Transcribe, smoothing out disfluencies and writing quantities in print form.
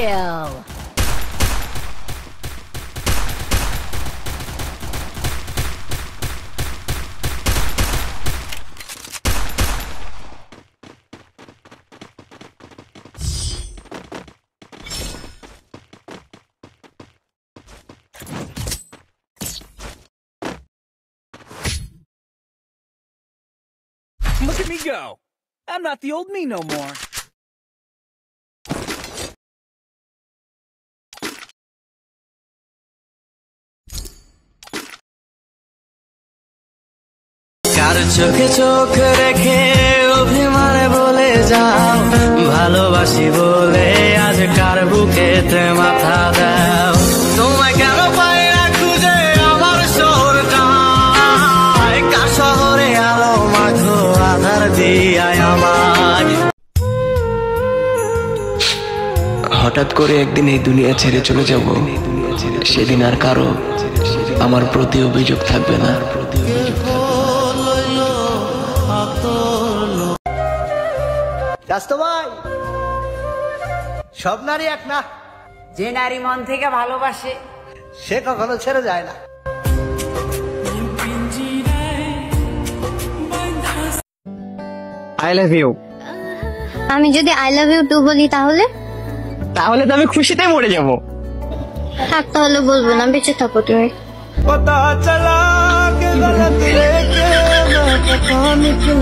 kill. Look at me go. I'm not the old me no more. কার চোখে চোখ রেখে অভিমানে বলে যাও ভালোবাসি বলে আজ কার বুকেতে মাথা দাও তোমায় কেন পাই না খুঁজে আমার শহরটায় কার শহরে আলো মাখো আধার দিয়ায় আমায় হঠাৎ করে একদিন এই দুনিয়া ছেড়ে চলে যাব সেদিন আর কারো আমার প্রতি অভিযোগ থাকবে না ভাই সব নারী এক না, যে নারী মন থেকে ভালোবাসে সে কখনো ছেড়ে যায় না। I love you. আমি যদি আই লাভ ইউ টু বলি তাহলে তাহলে তো আমি খুশিতে মরে যাব। থাক তাহলে বলবো না, বেঁচে থাকো তুমি। पता चला कि गलत लेके मैं पता नहीं क्यों